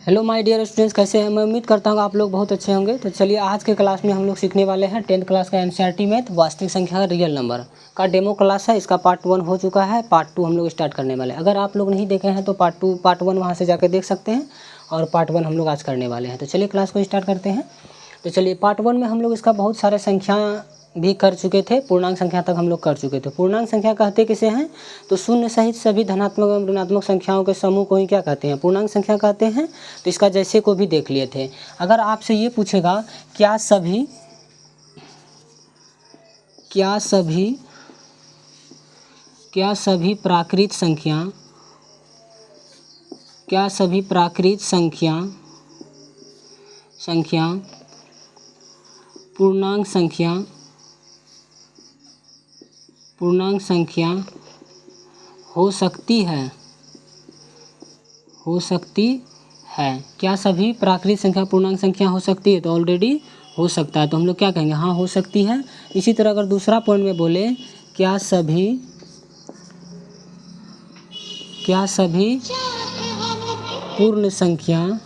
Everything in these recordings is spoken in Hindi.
हेलो माय डियर स्टूडेंट्स, कैसे हैं? मैं उम्मीद करता हूँ आप लोग बहुत अच्छे होंगे। तो चलिए आज के क्लास में हम लोग सीखने वाले हैं 10th क्लास का एनसीईआरटी मैथ वास्तविक संख्या रियल नंबर का डेमो क्लास है। इसका पार्ट 1 हो चुका है, पार्ट 2 हम लोग स्टार्ट करने वाले हैं। अगर आप लोग नहीं देखे हैं तो पार्ट 1 वहाँ से जाकर देख सकते हैं और पार्ट 1 हम लोग आज करने वाले हैं। तो चलिए क्लास को स्टार्ट करते हैं। तो चलिए पार्ट 1 में हम लोग इसका बहुत सारे संख्या भी कर चुके थे, पूर्णांक संख्या तक हम लोग कर चुके थे। पूर्णांक संख्या कहते किसे हैं? तो शून्य सहित सभी धनात्मक एवं ऋणात्मक संख्याओं के समूह को ही क्या कहते हैं? पूर्णांक संख्या कहते हैं। तो इसका जैसे को भी देख लिए थे। अगर आपसे ये पूछेगा क्या सभी प्राकृत संख्या पूर्णांक संख्या हो सकती है? क्या सभी प्राकृत संख्या पूर्णांक संख्या हो सकती है? तो ऑलरेडी हो सकता है, तो हम लोग क्या कहेंगे? हाँ, हो सकती है। इसी तरह अगर दूसरा पॉइंट में बोले क्या सभी पूर्ण संख्या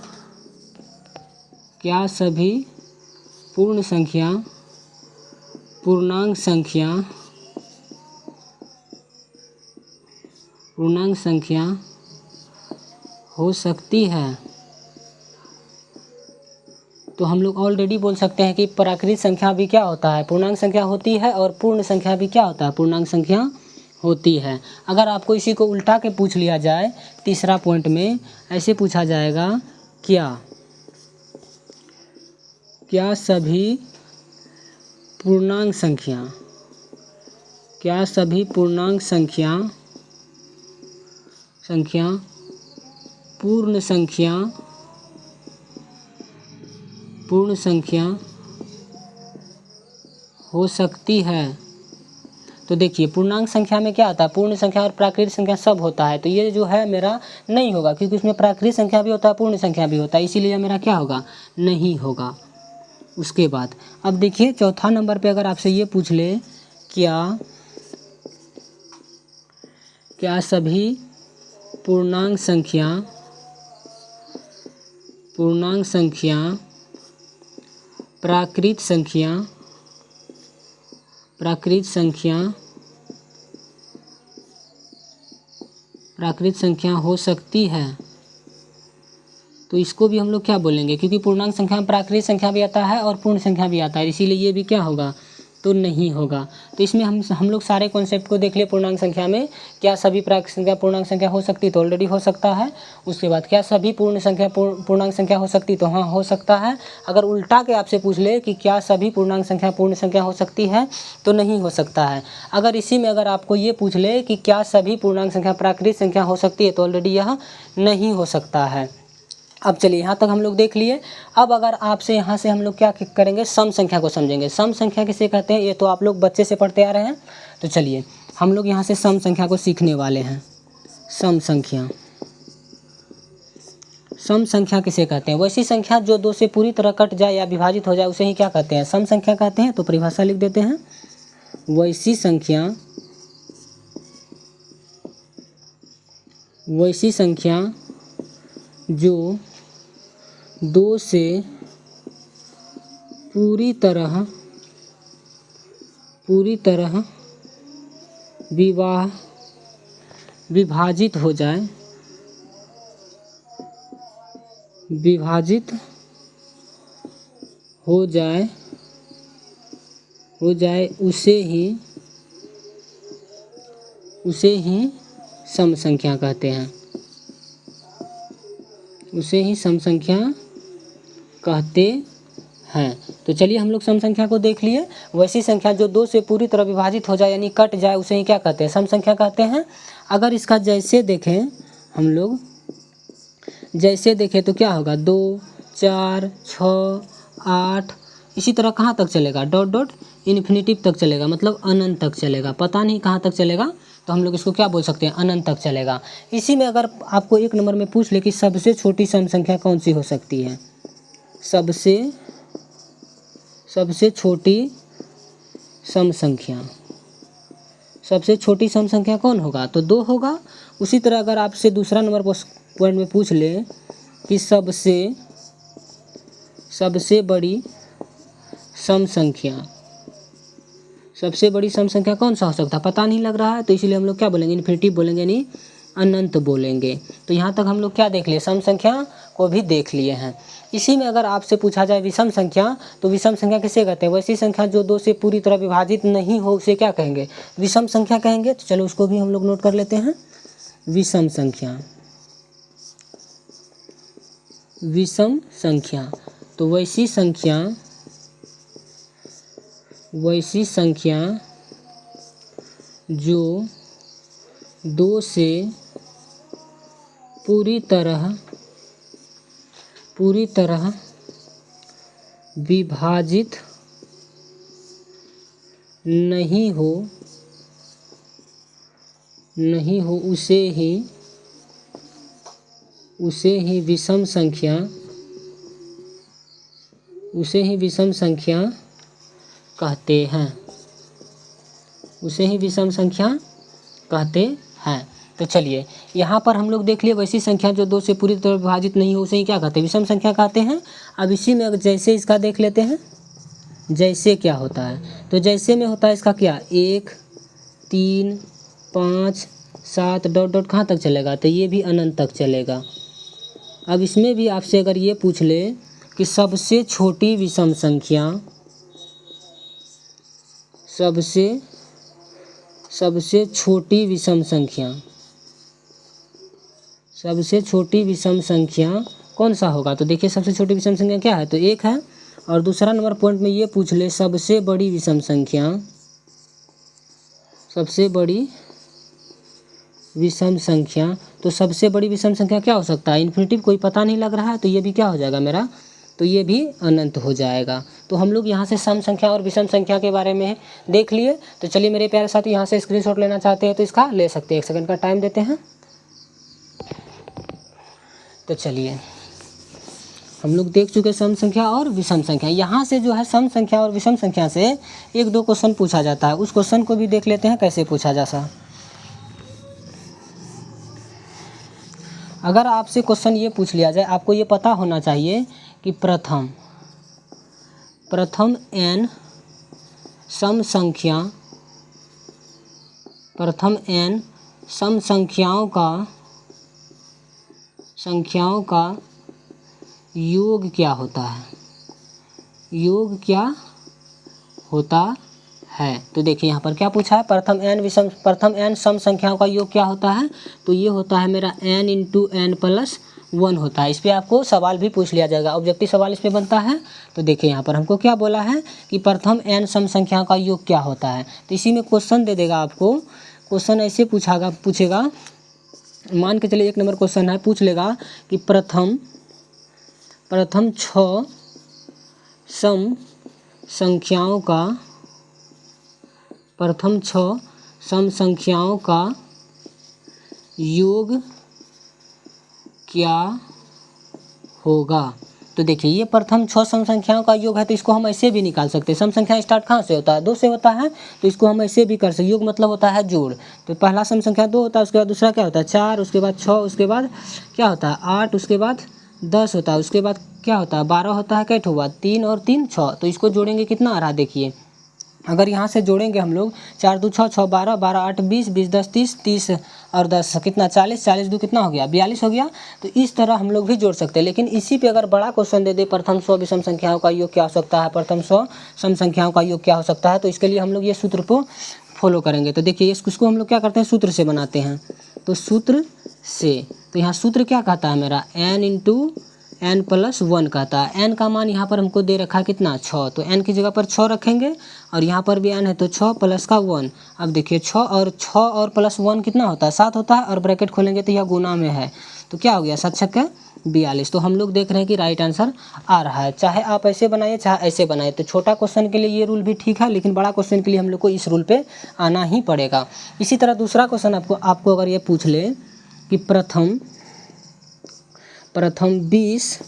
पूर्णांक संख्या हो सकती है? तो हम लोग ऑलरेडी बोल सकते हैं कि प्राकृत संख्या भी क्या होता है? पूर्णांक संख्या होती है। और पूर्ण संख्या भी क्या होता है? पूर्णांक संख्या होती है। अगर आपको इसी को उल्टा के पूछ लिया जाए, तीसरा पॉइंट में ऐसे पूछा जाएगा क्या सभी पूर्णांक संख्या पूर्ण संख्या हो सकती है? तो देखिए पूर्णांक संख्या में क्या आता है? पूर्ण संख्या और प्राकृत संख्या सब होता है। तो ये जो है मेरा नहीं होगा, क्योंकि उसमें प्राकृत संख्या भी होता है, पूर्ण संख्या भी होता है, इसीलिए मेरा क्या होगा? नहीं होगा। उसके बाद अब देखिए चौथा नंबर पे अगर आपसे ये पूछ ले क्या सभी पूर्णांक संख्या प्राकृत संख्या हो सकती है? तो इसको भी हम लोग क्या बोलेंगे? क्योंकि पूर्णांक संख्या में प्राकृत संख्या भी आता है और पूर्ण संख्या भी आता है, इसीलिए ये भी क्या होगा? तो नहीं होगा। तो इसमें हम लोग सारे कॉन्सेप्ट को देख लिए। पूर्णांक संख्या में क्या सभी प्राकृत संख्या पूर्णांक संख्या हो सकती है? तो ऑलरेडी हो सकता है। उसके बाद क्या सभी पूर्णांक संख्या हो सकती है? तो हाँ, हो सकता है। अगर उल्टा के आपसे पूछ ले कि क्या सभी पूर्णांक संख्या पूर्ण संख्या हो सकती है? तो नहीं हो सकता है। अगर इसी में अगर आपको ये पूछ ले कि क्या सभी पूर्णांक संख्या प्राकृत संख्या हो सकती है? तो ऑलरेडी यह नहीं हो सकता है। अब चलिए यहाँ तक हम लोग देख लिए। अब अगर आपसे यहाँ से हम लोग क्या करेंगे? सम संख्या को समझेंगे। सम संख्या किसे कहते हैं? ये तो आप लोग बच्चे से पढ़ते आ रहे हैं। तो चलिए हम लोग यहाँ से सम संख्या को सीखने वाले हैं। सम संख्या किसे कहते हैं? वैसी संख्या जो 2 से पूरी तरह कट जाए या विभाजित हो जाए उसे ही क्या कहते हैं? सम संख्या कहते हैं। तो परिभाषा लिख देते हैं। वैसी संख्या जो 2 से पूरी तरह विभाजित हो जाए उसे ही सम संख्या कहते हैं। तो चलिए हम लोग सम संख्या को देख लिए। वैसी संख्या जो 2 से पूरी तरह विभाजित हो जाए यानी कट जाए उसे ही क्या कहते हैं? सम संख्या कहते हैं। अगर इसका जैसे देखें हम लोग, जैसे देखें तो क्या होगा? 2, 4, 6, 8 इसी तरह कहाँ तक चलेगा? डॉट डॉट इन्फिनिटिव तक चलेगा, मतलब अनंत तक चलेगा। पता नहीं कहाँ तक चलेगा, तो हम लोग इसको क्या बोल सकते हैं? अनंत तक चलेगा। इसी में अगर आपको एक नंबर में पूछ ले कि सबसे छोटी सम संख्या कौन सी हो सकती है? सबसे छोटी सम संख्या कौन होगा? तो 2 होगा। उसी तरह अगर आपसे दूसरा नंबर पॉइंट में पूछ ले कि सबसे बड़ी सम संख्या, सबसे बड़ी सम संख्या कौन सा हो सकता है, पता नहीं लग रहा है, तो इसीलिए हम लोग क्या बोलेंगे, इन्फिनिटिव बोलेंगे, यानी अनंत बोलेंगे। तो यहाँ तक हम लोग क्या देख लिए, सम संख्या को भी देख लिए हैं। इसी में अगर आपसे पूछा जाए विषम संख्या, तो विषम संख्या किसे कहते हैं, वैसी संख्या जो 2 से पूरी तरह विभाजित नहीं हो उसे क्या कहेंगे, विषम संख्या कहेंगे। तो चलो उसको भी हम लोग नोट कर लेते हैं, विषम संख्या। विषम संख्या तो वैसी संख्या जो 2 से पूरी तरह विभाजित नहीं हो उसे ही विषम संख्या कहते हैं, उसे ही विषम संख्या कहते हैं। तो चलिए यहाँ पर हम लोग देख लिए वैसी संख्या जो 2 से पूरी तरह विभाजित नहीं हो उसे ही क्या कहते हैं, विषम संख्या कहते हैं। अब इसी में अगर जैसे इसका देख लेते हैं, जैसे क्या होता है, तो जैसे में होता है इसका क्या, 1 3 5 7 डॉट डॉट कहाँ तक चलेगा, तो ये भी अनंत तक चलेगा। अब इसमें भी आपसे अगर ये पूछ ले कि सबसे छोटी विषम संख्या, सबसे छोटी विषम संख्या कौन सा होगा, तो देखिए सबसे छोटी विषम संख्या क्या है, तो 1 है। और दूसरा नंबर पॉइंट में ये पूछ ले सबसे बड़ी विषम संख्या, सबसे बड़ी विषम संख्या, तो सबसे बड़ी विषम संख्या क्या हो सकता है, इन्फिनिटिव कोई पता नहीं लग रहा है, तो ये भी क्या हो जाएगा मेरा, तो ये भी अनंत हो जाएगा। तो हम लोग यहाँ से सम संख्या और विषम संख्या के बारे में देख लिए। तो चलिए मेरे प्यारे साथी, यहाँ से स्क्रीनशॉट लेना चाहते हैं तो इसका ले सकते हैं, 1 सेकंड का टाइम देते हैं। तो चलिए हम लोग देख चुके सम संख्या और विषम संख्या। यहाँ से जो है सम संख्या और विषम संख्या से 1-2 क्वेश्चन पूछा जाता है, उस क्वेश्चन को भी देख लेते हैं कैसे पूछा जा सा। अगर आपसे क्वेश्चन ये पूछ लिया जाए, आपको ये पता होना चाहिए कि प्रथम n सम संख्याओं का योग क्या होता है, तो देखिए यहाँ पर क्या पूछा है, प्रथम n सम संख्याओं का योग क्या होता है, तो ये होता है मेरा n × n+1 होता है। इस पर आपको सवाल भी पूछ लिया जाएगा, ऑब्जेक्टिव सवाल इस पे बनता है। तो देखिए यहाँ पर हमको क्या बोला है कि प्रथम n सम संख्याओं का योग क्या होता है, तो इसी में क्वेश्चन दे देगा आपको। क्वेश्चन ऐसे पूछेगा, मान के चलिए 1 नंबर क्वेश्चन है, पूछ लेगा कि प्रथम 6 सम संख्याओं का योग क्या होगा। तो देखिए ये प्रथम 6 सम संख्याओं का योग है, तो इसको हम ऐसे भी निकाल सकते हैं। सम संख्या स्टार्ट कहाँ से होता है, 2 से होता है, तो इसको हम ऐसे भी कर सकते। योग मतलब होता है जोड़, तो पहला सम संख्या 2 होता है, उसके बाद दूसरा क्या होता है 4, उसके बाद 6, उसके बाद क्या होता है 8, उसके बाद 10 होता है, उसके बाद क्या होता है 12 होता है, कैट हुआ 3 और 3 6। तो इसको जोड़ेंगे कितना आ रहा है, देखिए अगर यहाँ से जोड़ेंगे हम लोग 4 2 6 6 12 12 8 20 20 10 30 30 और 10 कितना 40 40 2 कितना हो गया 42 हो गया। तो इस तरह हम लोग भी जोड़ सकते हैं। लेकिन इसी पे अगर बड़ा क्वेश्चन दे दे प्रथम 100 विषम संख्याओं का योग क्या हो सकता है, प्रथम 100 सम संख्याओं का योग क्या हो सकता है, तो इसके लिए हम लोग ये सूत्र को फॉलो करेंगे। तो देखिए इसको हम लोग क्या करते हैं, सूत्र से बनाते हैं। तो सूत्र से, तो यहाँ सूत्र क्या कहता है मेरा n × n+1 कहता है। n का मान यहाँ पर हमको दे रखा है कितना 6, तो n की जगह पर 6 रखेंगे और यहाँ पर भी n है तो 6 + का 1। अब देखिए 6 और +1 कितना होता है 7 होता है, और ब्रैकेट खोलेंगे तो यह गुना में है, तो क्या हो गया 7 × 6 = 42। तो हम लोग देख रहे हैं कि राइट आंसर आ रहा है। चाहे आप ऐसे बनाइए चाहे ऐसे बनाइए, तो छोटा क्वेश्चन के लिए ये रूल भी ठीक है, लेकिन बड़ा क्वेश्चन के लिए हम लोग को इस रूल पे आना ही पड़ेगा। इसी तरह दूसरा क्वेश्चन आपको अगर ये पूछ ले कि प्रथम 20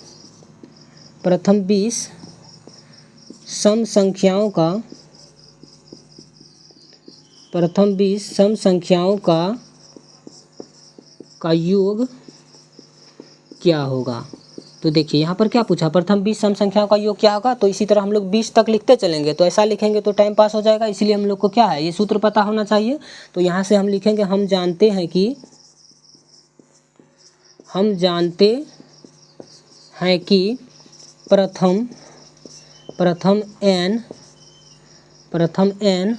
सम संख्याओं का योग क्या होगा, तो देखिए यहाँ पर क्या पूछा, प्रथम 20 सम संख्याओं का योग क्या होगा। तो इसी तरह हम लोग 20 तक लिखते चलेंगे, तो ऐसा लिखेंगे तो टाइम पास हो जाएगा, इसलिए हम लोग को क्या है, ये सूत्र पता होना चाहिए। तो यहाँ से हम लिखेंगे, हम जानते हैं कि प्रथम n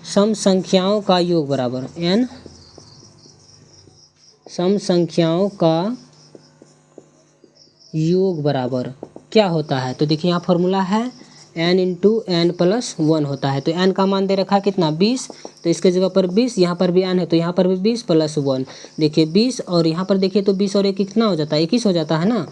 सम संख्याओं का योग बराबर n सम संख्याओं का योग बराबर क्या होता है। तो देखिए यहाँ फॉर्मूला है n इंटू एन प्लस 1 होता है। तो n का मान दे रखा है कितना, 20, तो इसके जगह पर 20, यहाँ पर भी n है तो यहाँ पर भी 20 प्लस 1, देखिए 20, और यहाँ पर देखिए तो 20 और 1 कितना हो जाता है, 21 हो जाता है ना।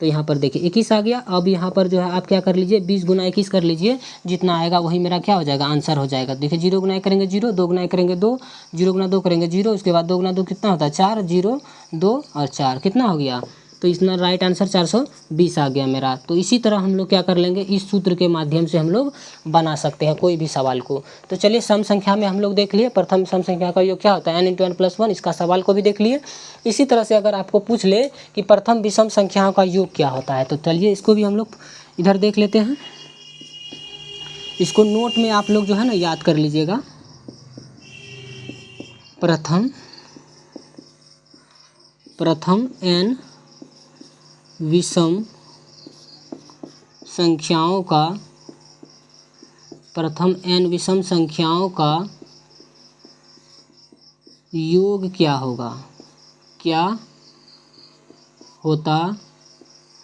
तो यहाँ पर देखिए 21 आ गया। अब यहाँ पर जो है आप क्या कर लीजिए, 20 गुना 21 कर लीजिए, जितना आएगा वही मेरा क्या हो जाएगा, आंसर हो जाएगा। देखिए 0 गुना 1 करेंगे 0, 2 गुना 1 करेंगे 2, 0 गुना 2 करेंगे 0, उसके बाद 2 गुना 2 कितना होता है 4, 0 2 और 4 कितना हो गया, तो इसमें राइट आंसर 420 आ गया मेरा। तो इसी तरह हम लोग क्या कर लेंगे, इस सूत्र के माध्यम से हम लोग बना सकते हैं कोई भी सवाल को। तो चलिए सम संख्या में हम लोग देख लिए प्रथम सम संख्या का योग क्या होता है, n इंटू एन प्लस 1, इसका सवाल को भी देख लिए। इसी तरह से अगर आपको पूछ ले कि प्रथम विषम संख्याओं का योग क्या होता है, तो चलिए इसको भी हम लोग इधर देख लेते हैं। इसको नोट में आप लोग जो है ना याद कर लीजिएगा। प्रथम n विषम संख्याओं का, प्रथम n विषम संख्याओं का योग क्या होगा, क्या होता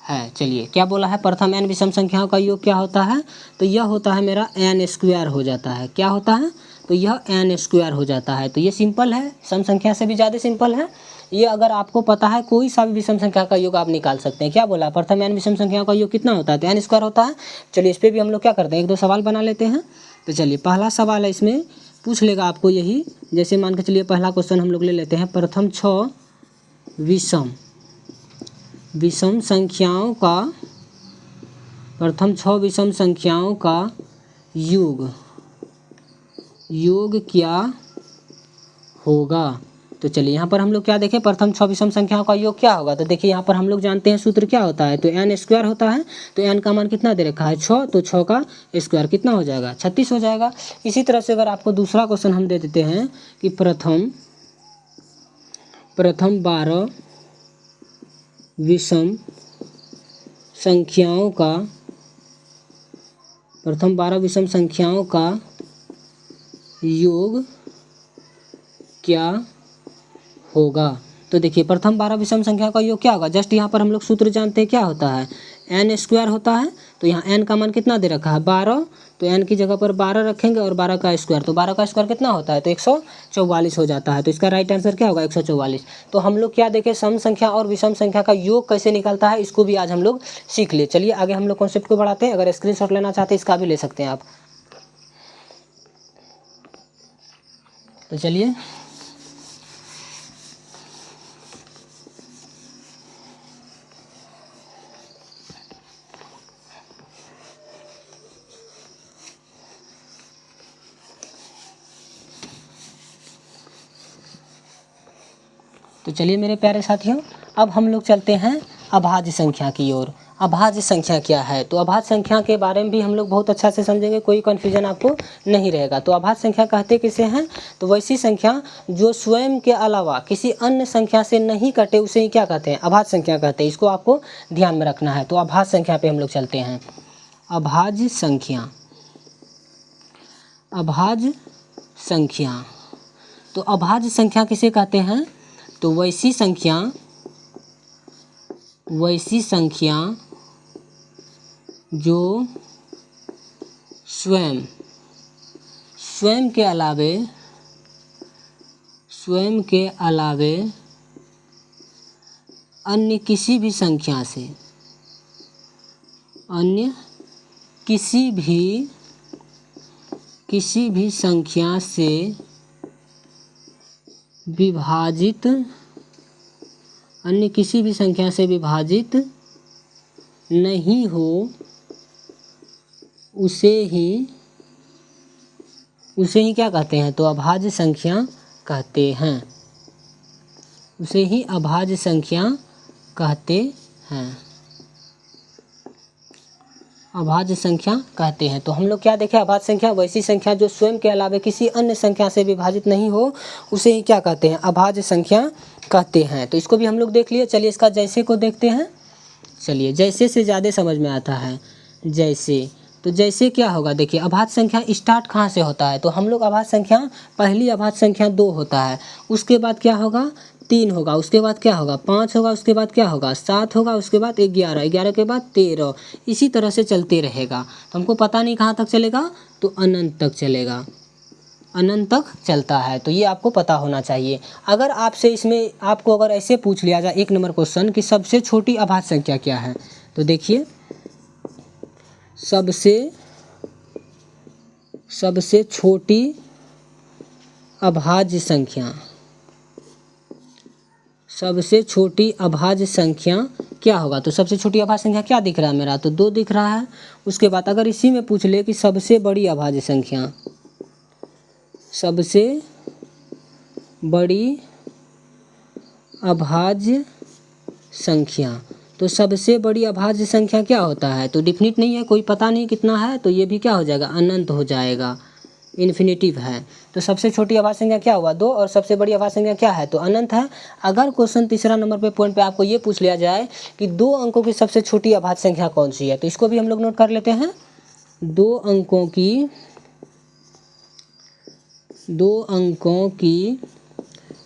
है। चलिए क्या बोला है, प्रथम n विषम संख्याओं का योग क्या होता है, तो यह होता है मेरा n स्क्वायर हो जाता है। क्या होता है, तो यह n स्क्वायर हो जाता है। तो ये सिंपल है, सम संख्या से भी ज़्यादा सिंपल है ये। अगर आपको पता है कोई सा भी विषम संख्या का योग आप निकाल सकते हैं। क्या बोला, प्रथम n विषम संख्याओं का योग कितना होता है, तो n स्क्वायर होता है। चलिए इस पर भी हम लोग क्या करते हैं, एक दो सवाल बना लेते हैं। तो चलिए पहला सवाल है, इसमें पूछ लेगा आपको यही, जैसे मान के चलिए पहला क्वेश्चन हम लोग ले लेते हैं, प्रथम 6 विषम संख्याओं का, प्रथम 6 विषम संख्याओं का योग क्या होगा। तो चलिए यहाँ पर हम लोग क्या देखें, प्रथम 6 विषम संख्याओं का योग क्या होगा। तो देखिए यहाँ पर हम लोग जानते हैं सूत्र क्या होता है, तो n स्क्वायर होता है। तो n का मान कितना दे रखा है 6, तो 6 का स्क्वायर कितना हो जाएगा 36 हो जाएगा। इसी तरह से अगर आपको दूसरा क्वेश्चन हम दे देते हैं कि प्रथम 12 विषम संख्याओं का, प्रथम 12 विषम संख्याओं का योग क्या होगा। तो देखिए प्रथम 12 विषम संख्या का योग क्या होगा, जस्ट यहाँ पर हम लोग सूत्र जानते हैं क्या होता है, n स्क्वायर होता है। तो यहाँ n का मान कितना दे रखा है 12, तो n की जगह पर 12 रखेंगे और 12 का स्क्वायर, तो 12 का स्क्वायर कितना होता है, तो 144 हो जाता है। तो इसका राइट आंसर क्या होगा 144। तो हम लोग क्या देखें, सम संख्या और विषम संख्या का योग कैसे निकलता है, इसको भी आज हम लोग सीख लिए। चलिए आगे हम लोग कॉन्सेप्ट को बढ़ाते हैं। अगर स्क्रीनशॉट लेना चाहते हैं इसका भी ले सकते हैं आप। तो चलिए तो चलिए मेरे प्यारे साथियों, अब हम लोग चलते हैं अभाज्य संख्या की ओर। अभाज्य संख्या क्या है, तो अभाज्य संख्या के बारे में भी हम लोग बहुत अच्छा से समझेंगे, कोई कन्फ्यूजन आपको नहीं रहेगा। तो अभाज्य संख्या कहते किसे हैं, तो वैसी संख्या जो स्वयं के अलावा किसी अन्य संख्या से नहीं कटे उसे ही क्या कहते हैं, अभाज्य संख्या कहते हैं। इसको आपको ध्यान में रखना है। तो अभाज्य संख्या पे हम लोग चलते हैं। अभाज्य संख्या, अभाज्य संख्या, तो अभाज्य संख्या किसे कहते हैं, तो वैसी संख्या जो स्वयं के अलावे अन्य किसी भी संख्या से विभाजित, अन्य किसी भी संख्या से विभाजित नहीं हो, उसे ही क्या कहते हैं, तो अभाज्य संख्या कहते हैं। उसे ही अभाज्य संख्या कहते हैं। अभाज्य संख्या कहते हैं। तो हम लोग क्या देखें, अभाज्य संख्या वैसी संख्या जो स्वयं के अलावा किसी अन्य संख्या से विभाजित नहीं हो, उसे ही क्या कहते हैं, अभाज्य संख्या कहते हैं। तो इसको भी हम लोग देख लिए। चलिए इसका जैसे को देखते हैं। चलिए जैसे से ज़्यादा समझ में आता है। जैसे, तो जैसे क्या होगा, देखिए अभाज्य संख्या स्टार्ट कहाँ से होता है, तो हम लोग अभाज्य संख्या, पहली अभाज्य संख्या 2 होता है, उसके बाद क्या होगा 3 होगा, उसके बाद क्या होगा 5 होगा, उसके बाद क्या होगा 7 होगा, उसके बाद 11, 11 के बाद 13, इसी तरह से चलते रहेगा। तो हमको पता नहीं कहाँ तक चलेगा, तो अनंत तक चलेगा, अनंत तक चलता है। तो ये आपको पता होना चाहिए। अगर आपसे इसमें आपको अगर ऐसे पूछ लिया जाए 1 नंबर क्वेश्चन कि सबसे छोटी अभाज्य संख्या क्या है, तो देखिए सबसे छोटी अभाज्य संख्या, सबसे छोटी अभाज्य संख्या क्या होगा, तो सबसे छोटी अभाज्य संख्या क्या दिख रहा है मेरा, तो 2 दिख रहा है। उसके बाद अगर इसी में पूछ ले कि सबसे बड़ी अभाज्य संख्या, सबसे बड़ी अभाज्य संख्या, तो सबसे बड़ी अभाज्य संख्या क्या होता है, तो डिफिनिट नहीं है, कोई पता नहीं कितना है, तो ये भी क्या हो जाएगा, अनंत हो जाएगा, इन्फिनिटिव है। तो सबसे छोटी अभाज्य संख्या क्या हुआ 2, और सबसे बड़ी अभाज्य संख्या क्या है, तो अनंत है। अगर क्वेश्चन तीसरा नंबर पे पॉइंट पे आपको ये पूछ लिया जाए कि 2 अंकों की सबसे छोटी अभाज्य संख्या कौन सी है, तो इसको भी हम लोग नोट कर लेते हैं। 2 अंकों की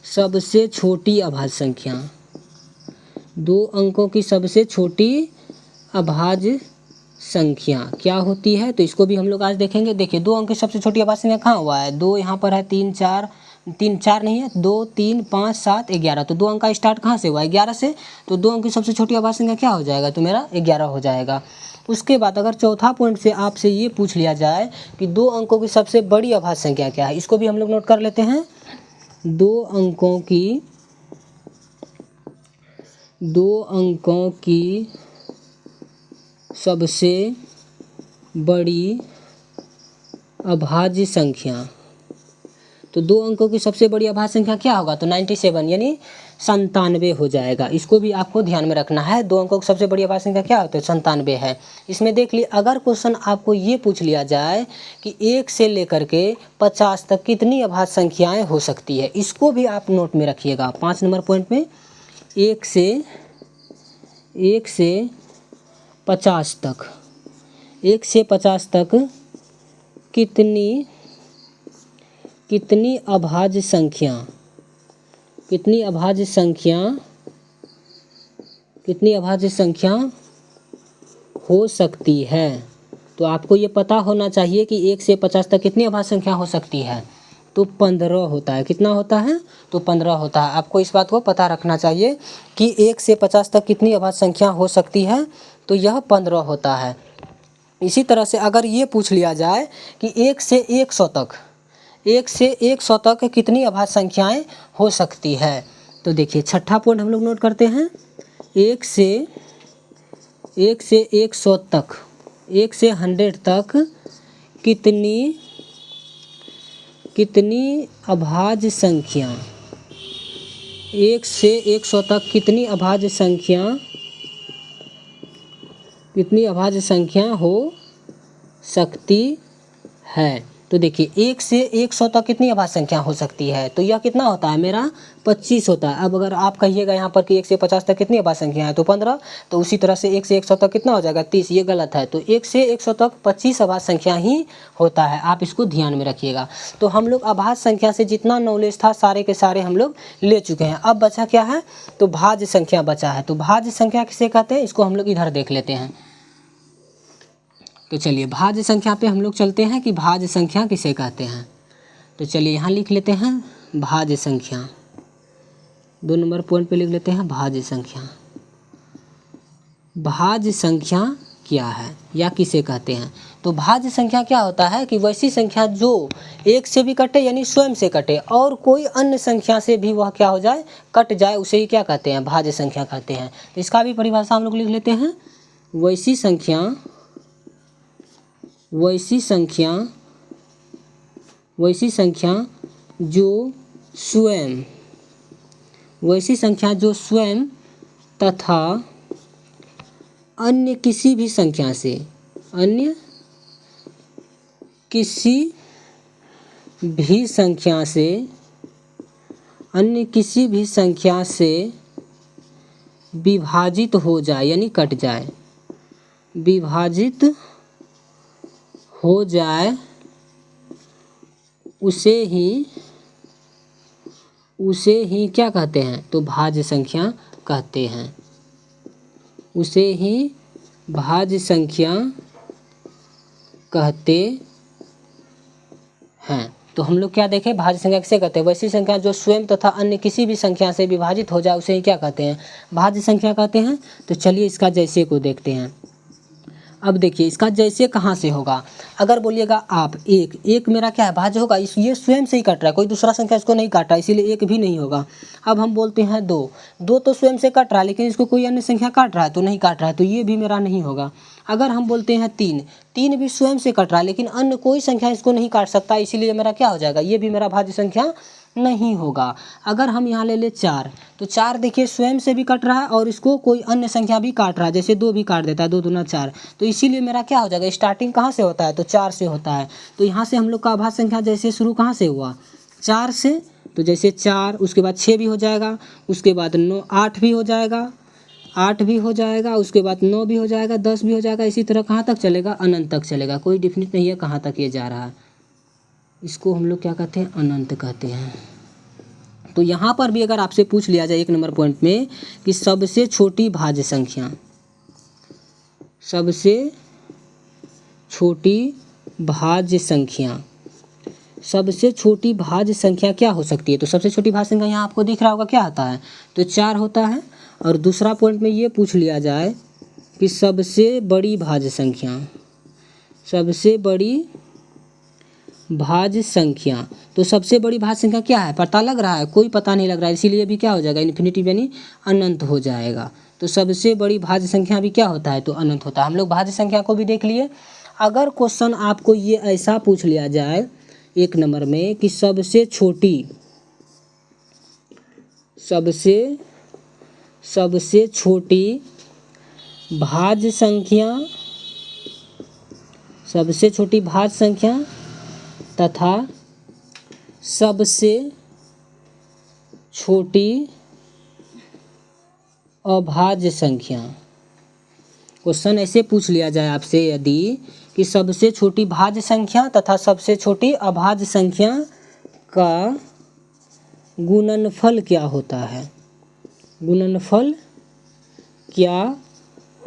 सबसे छोटी अभाज्य संख्या, 2 अंकों की सबसे छोटी अभाज्य संख्या क्या होती है, तो इसको भी हम लोग आज देखेंगे। देखिए 2 अंक की सबसे छोटी अभाज्य संख्या कहाँ हुआ है, 2 यहाँ पर है, 3 4 नहीं है, 2 3 5 7 11, तो 2 अंक का स्टार्ट कहाँ से हुआ है 11 से, तो 2 अंक की सबसे छोटी अभाज्य संख्या क्या हो जाएगा, तो मेरा 11 हो जाएगा। उसके बाद अगर चौथा पॉइंट से आपसे ये पूछ लिया जाए कि 2 अंकों की सबसे बड़ी अभाज्य संख्या क्या है, इसको भी हम लोग नोट कर लेते हैं। 2 अंकों की सबसे बड़ी अभाज्य संख्या, तो 2 अंकों की सबसे बड़ी अभाज्य संख्या क्या होगा, तो 97 यानी 97 हो जाएगा। इसको भी आपको ध्यान में रखना है। 2 अंकों की सबसे बड़ी अभाज्य संख्या क्या होता है, 97 है। इसमें देख लिए, अगर क्वेश्चन आपको ये पूछ लिया जाए कि 1 से लेकर के 50 तक कितनी अभाज्य संख्याएं हो सकती है, इसको भी आप नोट में रखिएगा 5 नंबर पॉइंट में। 1 से 50 तक, 1 से 50 तक कितनी अभाज्य संख्या हो सकती है, तो आपको ये पता होना चाहिए कि 1 से 50 तक कितनी अभाज्य संख्या हो सकती है, तो 15 होता है। कितना होता है, तो 15 होता है। आपको इस बात को पता रखना चाहिए कि 1 से 50 तक कितनी अभाज्य संख्या हो सकती है, तो यह 15 होता है। इसी तरह से अगर ये पूछ लिया जाए कि 1 से 100 तक कितनी अभाज्य संख्याएं हो सकती है, तो देखिए छठा पॉइंट हम लोग नोट करते हैं। 1 से 100 तक, 1 से 100 तक कितनी अभाज्य संख्या, 1 से 100 तक कितनी अभाज्य संख्या हो सकती है। तो देखिए 1 से 100 तक कितनी अभाज्य संख्या हो सकती है, तो यह कितना होता है मेरा 25 होता है। अब अगर आप कहिएगा यहाँ पर कि 1 से 50 तक कितनी अभाज्य संख्या है, तो 15, तो उसी तरह से 1 से 100 तक कितना हो जाएगा 30, ये गलत है। तो 1 से 100 तक 25 अभाज्य संख्या ही होता है, आप इसको ध्यान में रखिएगा। तो हम लोग अभाज्य संख्या से जितना नॉलेज था सारे के सारे हम लोग ले चुके हैं। अब बचा क्या है, तो भाज्य संख्या बचा है। तो भाज्य संख्या किसे कहते हैं, इसको हम लोग इधर देख लेते हैं। तो चलिए भाज्य संख्या पे हम लोग चलते हैं कि भाज्य संख्या किसे कहते हैं। तो चलिए यहाँ लिख लेते हैं भाज्य संख्या, 2 नंबर पॉइंट पे लिख लेते हैं भाज्य संख्या। भाज्य संख्या क्या है या किसे कहते हैं, तो भाज्य संख्या क्या होता है कि वैसी संख्या जो 1 से भी कटे यानी स्वयं से कटे और कोई अन्य संख्या से भी वह क्या हो जाए, कट जाए, उसे ही क्या कहते हैं, भाज्य संख्या कहते हैं। तो इसका भी परिभाषा हम लोग लिख लेते हैं। वैसी संख्या जो स्वयं तथा अन्य किसी भी संख्या से अन्य किसी भी संख्या से विभाजित हो जाए यानी कट जाए, विभाजित हो जाए उसे ही क्या कहते हैं, तो भाज्य संख्या कहते हैं, उसे ही भाज्य संख्या कहते हैं। तो हम लोग क्या देखें, भाज्य संख्या किसे कहते हैं, वैसी संख्या जो स्वयं तथा अन्य किसी भी संख्या से विभाजित हो जाए उसे ही क्या कहते हैं, भाज्य संख्या कहते हैं। तो चलिए इसका जैसे को देखते हैं। अब देखिए इसका जैसे कहाँ से होगा, अगर बोलिएगा आप एक मेरा क्या है, भाज्य होगा, ये स्वयं से ही काट रहा है, कोई दूसरा संख्या इसको नहीं काट रहा है, इसीलिए एक भी नहीं होगा। अब हम बोलते हैं दो तो स्वयं से काट रहा है, लेकिन इसको कोई अन्य संख्या काट रहा है तो नहीं काट रहा है, तो ये भी मेरा नहीं होगा। अगर हम बोलते हैं तीन भी स्वयं से कट रहा है, लेकिन अन्य कोई संख्या इसको नहीं काट सकता, इसीलिए मेरा क्या हो जाएगा, ये भी मेरा भाज्य संख्या नहीं होगा। अगर हम यहाँ ले ले 4, तो 4 देखिए स्वयं से भी कट रहा है और इसको कोई अन्य संख्या भी काट रहा है, जैसे 2 भी काट देता है, 2 दूना 4, तो इसीलिए मेरा क्या हो जाएगा, स्टार्टिंग कहाँ से होता है, तो 4 से होता है। तो यहाँ से हम लोग का अभाज्य संख्या जैसे शुरू कहाँ से हुआ, 4 से, तो जैसे 4, उसके बाद 6 भी हो जाएगा, उसके बाद 9 8 भी हो जाएगा, 8 भी हो जाएगा, उसके बाद 9 भी हो जाएगा, 10 भी हो जाएगा, इसी तरह कहाँ तक चलेगा, अनंत तक चलेगा, कोई डिफिनिट नहीं है कहाँ तक ये जा रहा है। इसको हम लोग क्या कहते हैं, अनंत कहते हैं। तो यहाँ पर भी अगर आपसे पूछ लिया जाए 1 नंबर पॉइंट में कि सबसे छोटी भाज्य संख्या, सबसे छोटी भाज्य संख्या, सबसे छोटी भाज्य संख्या क्या हो सकती है, तो सबसे छोटी भाज्य संख्या यहाँ आपको दिख रहा होगा क्या आता है, तो 4 होता है। और दूसरा पॉइंट में ये पूछ लिया जाए कि सबसे बड़ी भाज्य संख्या, सबसे बड़ी भाज्य संख्या, तो सबसे बड़ी भाज्य संख्या क्या है, पता लग रहा है, कोई पता नहीं लग रहा है, इसीलिए भी क्या हो जाएगा, इन्फिनिटिव यानी अनंत हो जाएगा। तो सबसे बड़ी भाज्य संख्या भी क्या होता है, तो अनंत होता है। हम लोग भाज्य संख्या को भी देख लिए। अगर क्वेश्चन आपको ये ऐसा पूछ लिया जाए 1 नंबर में कि सबसे छोटी भाज्य संख्या, सबसे छोटी भाज्य संख्या तथा सबसे छोटी अभाज्य संख्या, क्वेश्चन ऐसे पूछ लिया जाए आपसे यदि कि सबसे छोटी भाज्य संख्या तथा सबसे छोटी अभाज्य संख्या का गुणनफल क्या होता है, गुणनफल क्या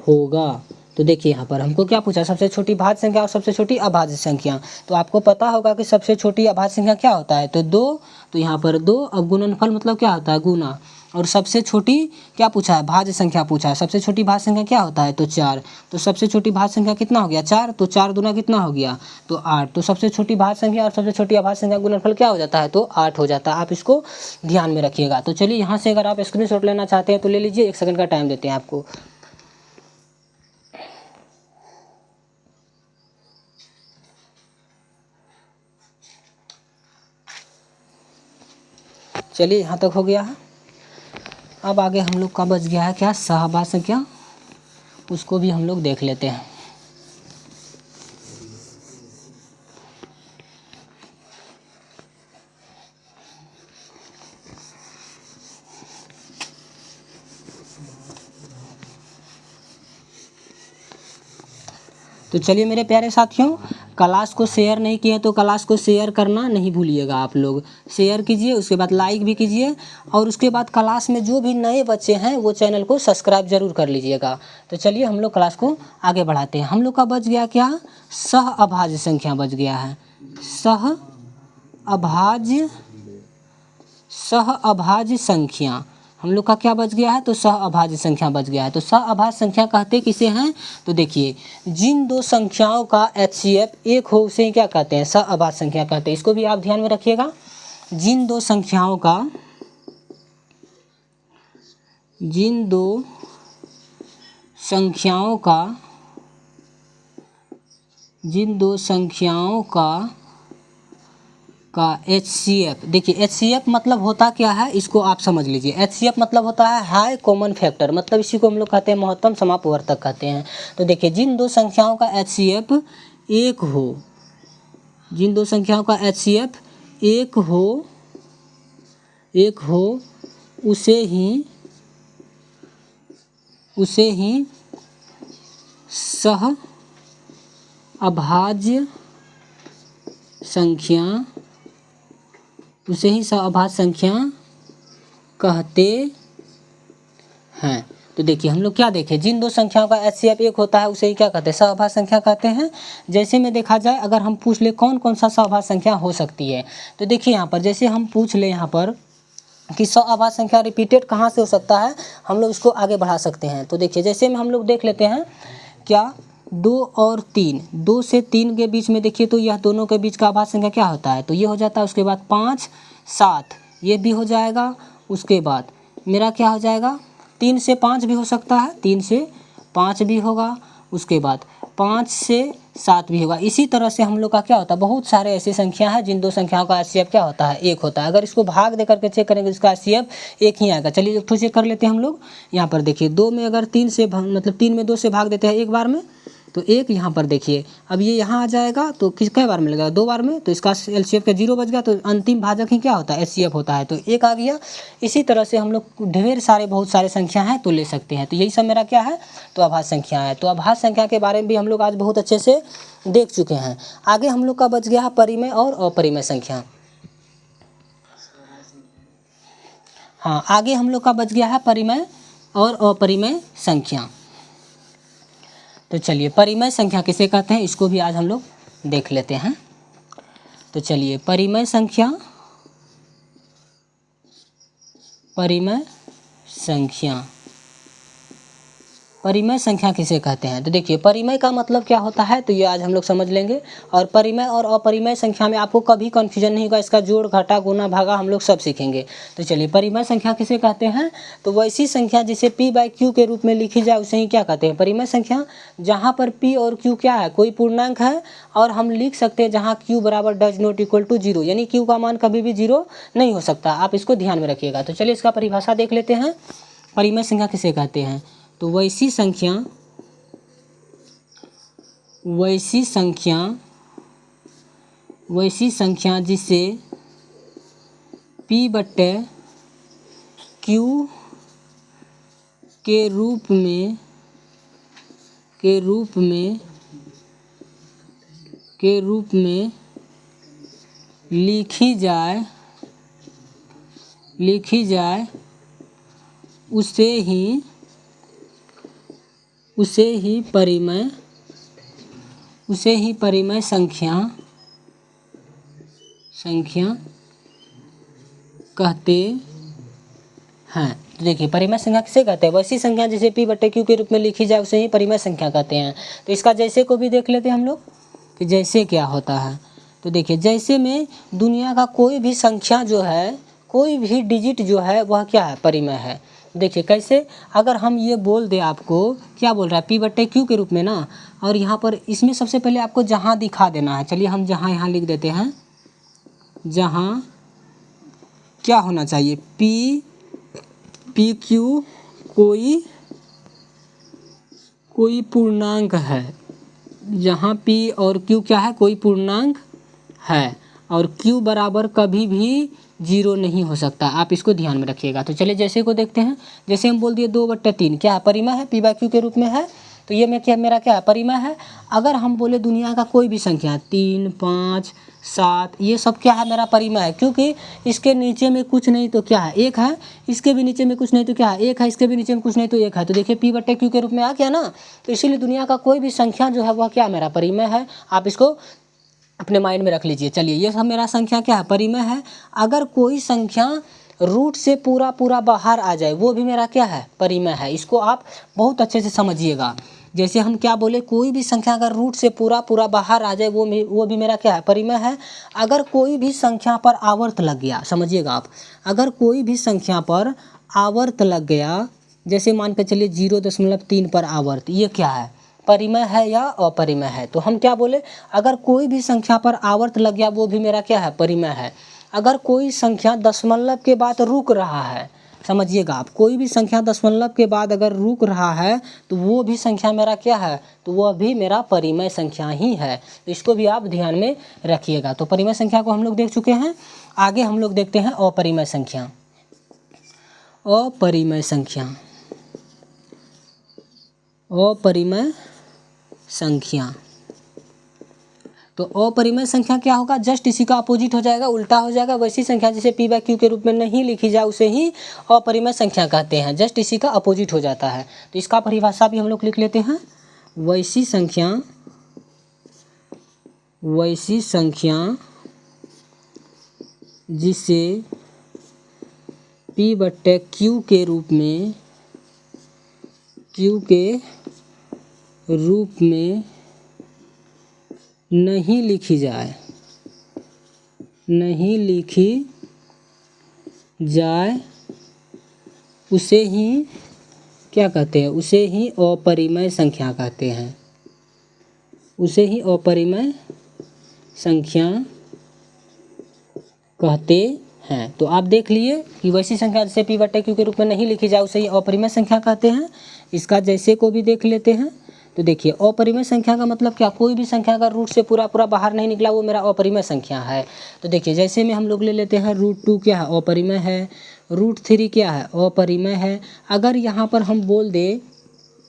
होगा। तो देखिए यहाँ पर हमको क्या पूछा, सबसे छोटी भाज्य संख्या और सबसे छोटी अभाज्य संख्या। तो आपको पता होगा कि सबसे छोटी अभाज्य संख्या क्या होता है, तो 2, तो यहाँ पर 2, अब गुणनफल मतलब क्या होता है, गुना। और सबसे छोटी क्या पूछा है, भाज्य संख्या पूछा है, सबसे छोटी भाज्य संख्या क्या होता है, तो 4, तो सबसे छोटी भाज्य संख्या कितना हो गया, 4, तो 4 दूना कितना हो गया, तो 8, तो सबसे छोटी भाज्य संख्या और सबसे छोटी अभाज्य संख्या गुणनफल क्या हो जाता है, तो 8 हो जाता है। आप इसको ध्यान में रखिएगा। तो चलिए यहाँ से अगर आप स्क्रीनशॉट लेना चाहते हैं तो ले लीजिए, 1 सेकंड का टाइम देते हैं आपको। चलिए यहाँ तक हो गया है। अब आगे हम लोग का बच गया है क्या, सहभाज्य संख्या, उसको भी हम लोग देख लेते हैं। तो चलिए मेरे प्यारे साथियों, क्लास को शेयर नहीं किए तो क्लास को शेयर करना नहीं भूलिएगा। आप लोग शेयर कीजिए, उसके बाद लाइक भी कीजिए, और उसके बाद क्लास में जो भी नए बच्चे हैं वो चैनल को सब्सक्राइब जरूर कर लीजिएगा। तो चलिए हम लोग क्लास को आगे बढ़ाते हैं। हम लोग का बच गया क्या, सह अभाज्य संख्या बच गया है, सह अभाज्य संख्या हम लोग का क्या बच गया है, तो सह अभाज्य संख्या बच गया है। तो सह अभाज्य संख्या कहते किसे हैं, तो देखिए जिन दो संख्याओं का HCF एक हो उसे क्या कहते हैं, सह अभाज्य संख्या कहते हैं। इसको भी आप ध्यान में रखिएगा। जिन दो संख्याओं का का HCF, देखिए HCF मतलब होता क्या है, इसको आप समझ लीजिए। HCF मतलब होता है हाई कॉमन फैक्टर, मतलब इसी को हम लोग कहते हैं महत्तम समापवर्तक कहते हैं। तो देखिए जिन दो संख्याओं का HCF एक हो, जिन दो संख्याओं का HCF एक हो उसे ही सह अभाज्य संख्या कहते हैं। तो देखिए हम लोग क्या देखें, जिन दो संख्याओं का HCF एक होता है उसे ही क्या कहते हैं, सहअभाज्य संख्या कहते हैं। जैसे में देखा जाए, अगर हम पूछ ले कौन कौन सा सहअभाज्य संख्या हो सकती है, तो देखिए यहाँ पर जैसे हम पूछ ले यहाँ पर कि सहअभाज्य संख्या रिपीटेड कहाँ से हो सकता है, हम लोग इसको आगे बढ़ा सकते हैं। तो देखिए जैसे में हम लोग देख लेते हैं क्या 2 और 3, 2 से 3 के बीच में देखिए तो यह दोनों के बीच का अभाज्य संख्या क्या होता है, तो ये हो जाता है। उसके बाद 5 7 ये भी हो जाएगा। उसके बाद मेरा क्या हो जाएगा, 3 से 5 भी हो सकता है, 3 से 5 भी होगा। उसके बाद 5 से 7 भी होगा। इसी तरह से हम लोग का क्या होता है, बहुत सारे ऐसी संख्या हैं जिन दो संख्याओं का HCF क्या होता है, एक होता है। अगर इसको भाग दे करके चेक करेंगे इसका HCF एक ही आएगा। चलिए एक ठो चेक कर लेते हैं हम लोग। यहाँ पर देखिए 2 में अगर 3 से मतलब 3 में 2 से भाग देते हैं एक बार में, तो एक यहाँ पर देखिए अब ये यहाँ आ जाएगा, तो कै बार में लगेगा, 2 बार में, तो इसका LCF का 0 बच गया। तो अंतिम भाजक ही क्या होता है, HCF होता है, तो एक आ गया। इसी तरह से हम लोग ढेर सारे बहुत सारे संख्या हैं तो ले सकते हैं। तो यही सब मेरा क्या है, तो अभाज्य संख्या है। तो अभाज्य संख्या के बारे में भी हम लोग आज बहुत अच्छे से देख चुके हैं। आगे हम लोग का बच गया है परिमेय और अपरिमेय संख्या। हाँ, आगे हम लोग का बच गया है परिमेय और अपरिमेय संख्या। तो चलिए परिमेय संख्या किसे कहते हैं, इसको भी आज हम लोग देख लेते हैं। तो चलिए परिमेय संख्या परिमेय संख्या किसे कहते हैं। तो देखिए परिमेय का मतलब क्या होता है, तो ये आज हम लोग समझ लेंगे। और परिमेय और अपरिमेय संख्या में आपको कभी कन्फ्यूजन नहीं होगा, इसका जोड़ घटा गुना भागा हम लोग सब सीखेंगे। तो चलिए परिमेय संख्या किसे कहते हैं, तो वैसी संख्या जिसे P/Q के रूप में लिखी जाए उसे ही क्या कहते हैं, परिमेय संख्या। जहाँ पर P और Q क्या है, कोई पूर्णांक है, और हम लिख सकते हैं जहाँ Q बराबर डज नॉट इक्वल टू 0, यानी Q का मान कभी भी 0 नहीं हो सकता। आप इसको ध्यान में रखिएगा। तो चलिए इसका परिभाषा देख लेते हैं, परिमेय संख्या किसे कहते हैं। तो वैसी संख्या जिसे P/Q के रूप में लिखी जाए उसे ही परिमेय संख्या कहते हैं। तो देखिए परिमेय संख्या किसे कहते हैं, वैसी संख्या जिसे P/Q के रूप में लिखी जाए उसे ही परिमेय संख्या कहते हैं। तो इसका जैसे को भी देख लेते हैं हम लोग कि जैसे क्या होता है। तो देखिए जैसे में दुनिया का कोई भी संख्या जो है, कोई भी डिजिट जो है वह क्या है, परिमेय है। देखिए कैसे, अगर हम ये बोल दे आपको, क्या बोल रहा है, P/Q के रूप में ना, और यहाँ पर इसमें सबसे पहले आपको जहाँ दिखा देना है। चलिए हम जहाँ यहाँ लिख देते हैं, जहाँ क्या होना चाहिए, PQ कोई पूर्णांक है, जहाँ P और Q क्या है, कोई पूर्णांक है, और Q बराबर कभी भी 0 नहीं हो सकता। आप इसको ध्यान में रखिएगा। तो चलिए जैसे को देखते हैं। जैसे हम बोल दिए 2/3 क्या है, परिमेय है, P/Q के रूप में है, तो ये मेरा क्या है, परिमेय है। अगर हम बोले दुनिया का कोई भी संख्या 3 5 7 ये सब क्या है, मेरा परिमेय है, क्योंकि इसके नीचे में कुछ नहीं तो क्या है, एक है, इसके भी नीचे में कुछ नहीं तो क्या है, एक है, इसके भी नीचे में कुछ नहीं तो एक है। तो देखिए P/Q के रूप में आ गया ना। तो इसीलिए दुनिया का कोई भी संख्या जो है वह क्या मेरा परिमेय है। आप इसको अपने माइंड में रख लीजिए। चलिए ये सब मेरा संख्या क्या है, परिमेय है। अगर कोई संख्या रूट से पूरा बाहर आ जाए वो भी मेरा क्या है, परिमेय है। इसको आप बहुत अच्छे से समझिएगा। जैसे हम क्या बोले, कोई भी संख्या अगर रूट से पूरा बाहर आ जाए वो भी मेरा क्या है, परिमेय है। अगर कोई भी संख्या पर आवर्त लग गया, समझिएगा आप, अगर कोई भी संख्या पर आवर्त लग गया, जैसे मान के चलिए 0.3 पर आवर्त, ये क्या है, परिमेय है या अपरिमेय है। तो हम क्या बोले, अगर कोई भी संख्या पर आवर्त लग गया वो भी मेरा क्या है, परिमेय है। अगर कोई संख्या दशमलव के बाद रुक रहा है, समझिएगा आप, कोई भी संख्या दशमलव के बाद अगर रुक रहा है तो वो भी संख्या मेरा क्या है, तो वह भी मेरा परिमेय संख्या ही है। तो इसको भी आप ध्यान में रखिएगा। तो परिमेय संख्या को हम लोग देख चुके हैं। आगे हम लोग देखते हैं अपरिमेय संख्या। अपरिमेय संख्या, अपरिमेय संख्या। तो अपरिमेय संख्या क्या होगा, जस्ट इसी का अपोजिट हो जाएगा, उल्टा हो जाएगा। वैसी संख्या जिसे p बाई क्यू के रूप में नहीं लिखी जाए उसे ही अपरिमेय संख्या कहते हैं, जस्ट इसी का अपोजिट हो जाता है। तो इसका परिभाषा भी हम लोग लिख लेते हैं। वैसी संख्या, वैसी संख्या जिसे p बट्टे क्यू के रूप में, क्यू के रूप में नहीं लिखी जाए, नहीं लिखी जाए, उसे ही क्या कहते हैं, उसे ही अपरिमेय संख्या कहते हैं, उसे ही अपरिमेय संख्या कहते हैं। तो आप देख लिए कि वैसी संख्या जिसे p बट्टे क्यू के रूप में नहीं लिखी जाए उसे ही अपरिमेय संख्या कहते हैं। इसका जैसे को भी देख लेते हैं। तो देखिए अपरिमेय संख्या का मतलब क्या, कोई भी संख्या अगर रूट से पूरा पूरा बाहर नहीं निकला वो मेरा अपरिमेय संख्या है। तो देखिए जैसे में हम लोग ले लेते हैं √2 क्या है, अपरिमेय है। √3 क्या है, अपरिमेय है। अगर यहाँ पर हम बोल दें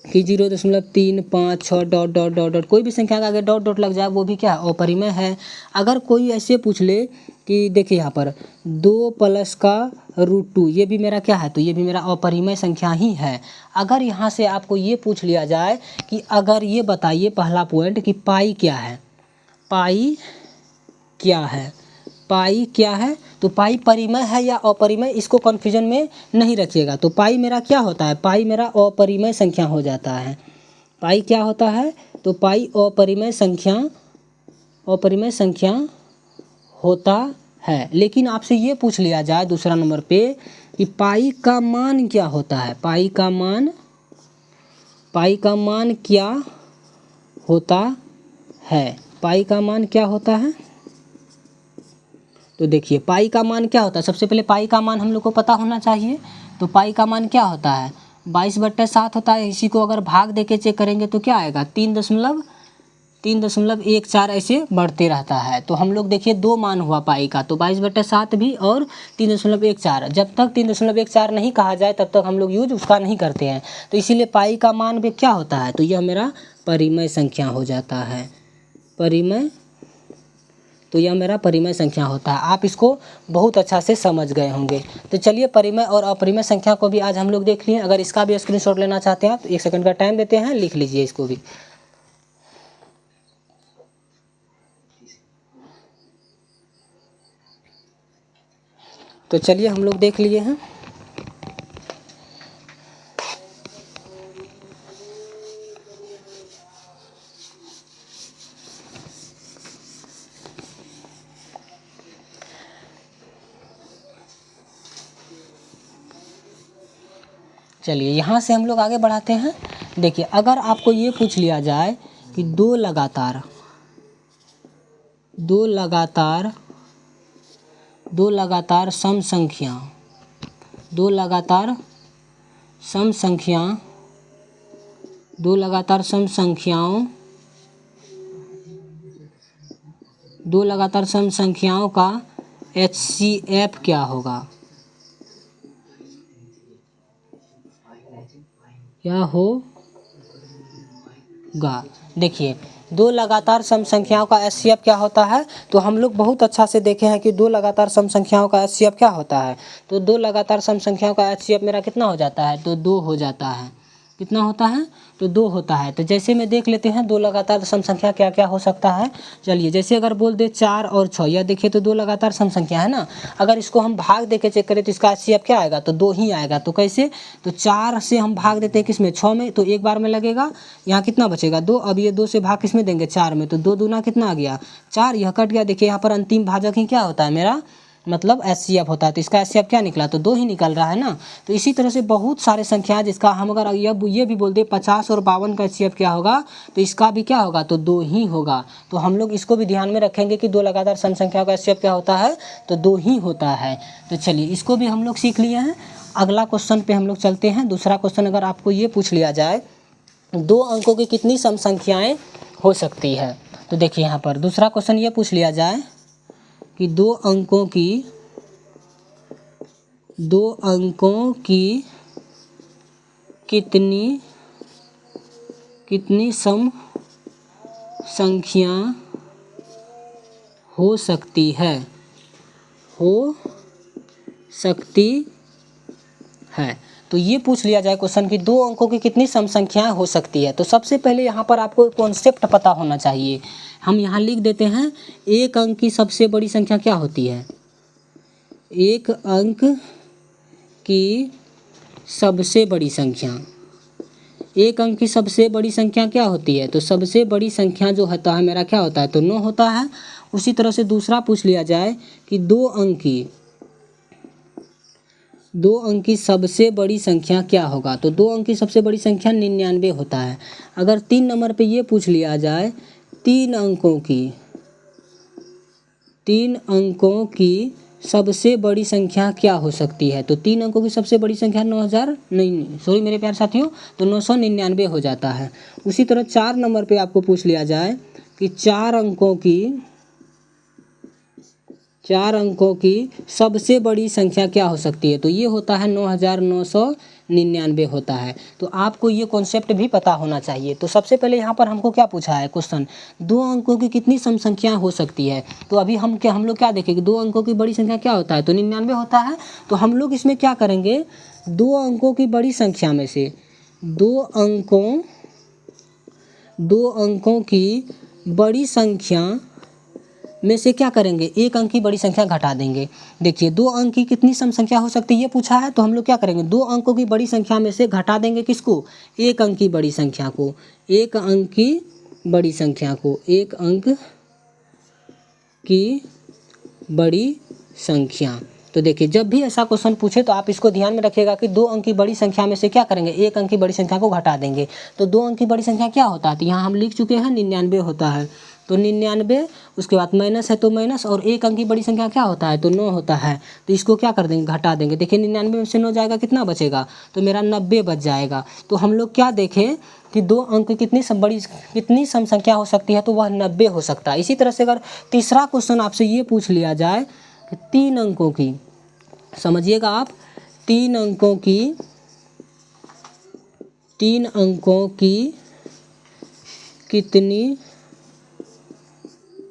कि 0.356 डॉट डॉट डॉट डॉट, कोई भी संख्या का आगे डॉट डॉट लग जाए वो भी क्या है, अपरिमेय है। अगर कोई ऐसे पूछ ले कि देखिए यहाँ पर 2 प्लस का √2, ये भी मेरा क्या है, तो ये भी मेरा अपरिमेय संख्या ही है। अगर यहाँ से आपको ये पूछ लिया जाए कि अगर ये बताइए पहला पॉइंट कि पाई क्या है, पाई क्या है, पाई क्या है, तो पाई परिमेय है या अपरिमेय, इसको कन्फ्यूजन में नहीं रखिएगा। तो पाई मेरा क्या होता है, पाई मेरा अपरिमेय संख्या हो जाता है। पाई क्या होता है, तो पाई अपरिमेय संख्या, अपरिमेय संख्या होता है। लेकिन आपसे ये पूछ लिया जाए दूसरा नंबर पे कि पाई का मान क्या होता है, पाई का मान, पाई का मान क्या होता है, पाई का मान क्या होता है। तो देखिए पाई का मान क्या होता है, सबसे पहले पाई का मान हम लोग को पता होना चाहिए। तो पाई का मान क्या होता है, 22/7 होता है। इसी को अगर भाग देके चेक करेंगे तो क्या आएगा, 3.14 ऐसे बढ़ते रहता है। तो हम लोग देखिए दो मान हुआ पाई का, तो 22/7 भी और 3.14। जब तक 3.14 नहीं कहा जाए तब तक हम लोग यूज उसका नहीं करते हैं। तो इसीलिए पाई का मान भी क्या होता है, तो यह मेरा परिमेय संख्या हो जाता है, परिमेय। तो यह मेरा परिमेय संख्या होता है। आप इसको बहुत अच्छा से समझ गए होंगे। तो चलिए परिमेय और अपरिमेय संख्या को भी आज हम लोग देख लिए। अगर इसका भी स्क्रीनशॉट लेना चाहते हैं तो 1 सेकंड का टाइम देते हैं, लिख लीजिए इसको भी। तो चलिए हम लोग देख लिए हैं। चलिए यहाँ से हम लोग आगे बढ़ाते हैं। देखिए अगर आपको ये पूछ लिया जाए कि दो लगातार सम संख्या, दो लगातार सम संख्याओं का HCF क्या होगा, क्या होगा। देखिए दो लगातार सम संख्याओं का HCF क्या होता है, तो हम लोग बहुत अच्छा से देखे हैं कि दो लगातार सम संख्याओं का HCF क्या होता है। तो दो लगातार सम संख्याओं का HCF मेरा कितना हो जाता है, तो 2 हो जाता है। कितना होता है, तो 2 होता है। तो जैसे में देख लेते हैं दो लगातार सम संख्या क्या क्या हो सकता है। चलिए जैसे अगर बोल दे 4 और 6, यह देखिए तो दो लगातार सम संख्या है ना। अगर इसको हम भाग दे के चेक करें तो इसका HCF क्या आएगा, तो 2 ही आएगा। तो कैसे, तो 4 से हम भाग देते हैं किसमें, 6 में, तो एक बार में लगेगा। यहाँ कितना बचेगा, 2। अब ये 2 से भाग किस में देंगे, 4 में, तो 2 दूना कितना आ गया, 4। यह कट गया। देखिए यहाँ पर अंतिम भाजक ही क्या होता है मेरा, मतलब HCF होता है, तो इसका HCF क्या निकला, तो 2 ही निकल रहा है ना। तो इसी तरह से बहुत सारे संख्या जिसका हम अगर ये भी बोल दे 50 और 52 का HCF क्या होगा, तो इसका भी क्या होगा, तो 2 ही होगा। तो हम लोग इसको भी ध्यान में रखेंगे कि 2 लगातार सम संख्याओं का HCF क्या होता है, तो 2 ही होता है। तो चलिए इसको भी हम लोग सीख लिए हैं। अगला क्वेश्चन पे हम लोग चलते हैं। दूसरा क्वेश्चन अगर आपको ये पूछ लिया जाए 2 अंकों की कितनी सम संख्याएँ हो सकती है, तो देखिए यहाँ पर दूसरा क्वेश्चन ये पूछ लिया जाए कि 2 अंकों की कितनी सम संख्या हो सकती है, तो ये पूछ लिया जाए क्वेश्चन कि 2 अंकों की कितनी सम संख्याएं हो सकती है। तो सबसे पहले यहाँ पर आपको कॉन्सेप्ट पता होना चाहिए। हम यहाँ लिख देते हैं, एक अंक की सबसे बड़ी संख्या क्या होती है, एक अंक की सबसे बड़ी संख्या, एक अंक की सबसे बड़ी संख्या क्या होती है, तो सबसे बड़ी संख्या जो होता है मेरा क्या होता है, तो 9 होता है। उसी तरह से दूसरा पूछ लिया जाए कि 2 अंक की सबसे बड़ी संख्या क्या होगा, तो 2 अंक की सबसे बड़ी संख्या 99 होता है। अगर 3 नंबर पे ये पूछ लिया जाए 3 अंकों की सबसे बड़ी संख्या क्या हो सकती है, तो 3 अंकों की सबसे बड़ी संख्या 9000 नहीं सॉरी मेरे प्यारे साथियों, तो 999 हो जाता है। उसी तरह 4 नंबर पे आपको पूछ लिया जाए कि 4 अंकों की सबसे बड़ी संख्या क्या हो सकती है, तो ये होता है 9999 होता है। तो आपको ये कॉन्सेप्ट भी पता होना चाहिए। तो सबसे पहले यहाँ पर हमको क्या पूछा है क्वेश्चन, 2 अंकों की कितनी सम संख्या हो सकती है। तो अभी हम लोग क्या देखेंगे, 2 अंकों की बड़ी संख्या क्या होता है, तो 99 होता है। तो हम लोग इसमें क्या करेंगे, 2 अंकों की बड़ी संख्या में से 2 अंकों की बड़ी संख्या में से क्या करेंगे, 1 अंक की बड़ी संख्या घटा देंगे। देखिए 2 अंक की कितनी सम संख्या हो सकती है ये पूछा है, तो हम लोग क्या करेंगे, 2 अंकों की बड़ी संख्या में से घटा देंगे किसको, 1 अंक की बड़ी संख्या को, 1 अंक की बड़ी संख्या को, 1 अंक की बड़ी संख्या। तो देखिए जब भी ऐसा क्वेश्चन पूछे तो आप इसको ध्यान में रखिएगा कि 2 अंक की बड़ी संख्या में से क्या करेंगे, 1 अंक की बड़ी संख्या को घटा देंगे। तो 2 अंक की बड़ी संख्या क्या होता है, तो यहाँ हम लिख चुके हैं 99 होता है। तो 99, उसके बाद माइनस है तो माइनस, और 1 अंक की बड़ी संख्या क्या होता है, तो 9 होता है। तो इसको क्या कर देंगे, घटा देंगे। देखिए 99 में से 9 जाएगा कितना बचेगा, तो मेरा 90 बच जाएगा। तो हम लोग क्या देखें कि 2 अंक की कितनी सम संख्या हो सकती है, तो वह 90 हो सकता है। इसी तरह से अगर तीसरा क्वेश्चन आपसे ये पूछ लिया जाए कि 3 अंकों की, समझिएगा आप, 3 अंकों की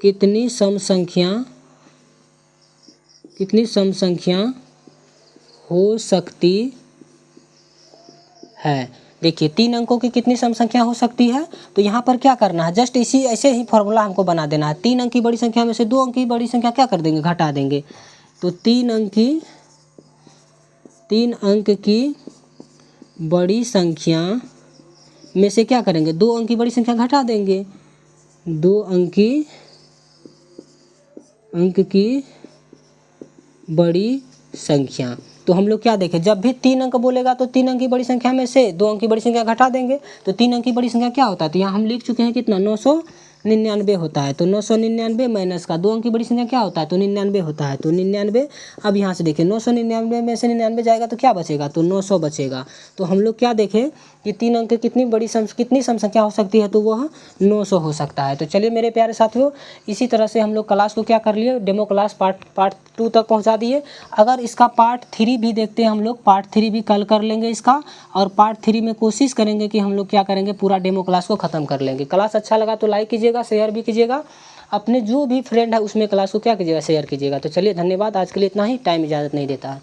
कितनी सम संख्या हो सकती है। देखिए 3 अंकों की कितनी सम संख्या हो सकती है, तो यहाँ पर क्या करना है, जस्ट ऐसे ही फॉर्मूला हमको बना देना है। 3 अंक की बड़ी संख्या में से 2 अंक की बड़ी संख्या क्या कर देंगे, घटा देंगे। तो 3 अंक की बड़ी संख्या में से क्या करेंगे, 2 अंक की बड़ी संख्या घटा देंगे। 2 अंक की बड़ी संख्या, तो हम लोग क्या देखें, जब भी 3 अंक बोलेगा तो 3 अंक की बड़ी संख्या में से 2 अंक की बड़ी संख्या घटा देंगे। तो 3 अंक की बड़ी संख्या क्या होता है, तो यहाँ हम लिख चुके हैं कितना, 999 होता है। तो 999 माइनस का 2 अंक की बड़ी संख्या क्या होता है, तो 99 होता है। तो 99, अब यहाँ से देखिए 999 में से 99 जाएगा तो क्या बचेगा, तो 900 बचेगा। तो हम लोग क्या देखें कि 3 अंक कितनी सम संख्या हो सकती है, तो वह 900 हो सकता है। तो चलिए मेरे प्यारे साथियों, इसी तरह से हम लोग क्लास को क्या कर लिए, डेमो क्लास पार्ट 2 तक पहुँचा दिए। अगर इसका पार्ट 3 भी देखते हैं हम लोग, पार्ट 3 भी कल कर लेंगे इसका, और पार्ट 3 में कोशिश करेंगे कि हम लोग क्या करेंगे, पूरा डेमो क्लास को ख़त्म कर लेंगे। क्लास अच्छा लगा तो लाइक कीजिएगा, शेयर भी कीजिएगा, अपने जो भी फ्रेंड है उसमें क्लास को क्या कीजिएगा, शेयर कीजिएगा। तो चलिए धन्यवाद, आज के लिए इतना ही, टाइम इजाज़त नहीं देता है।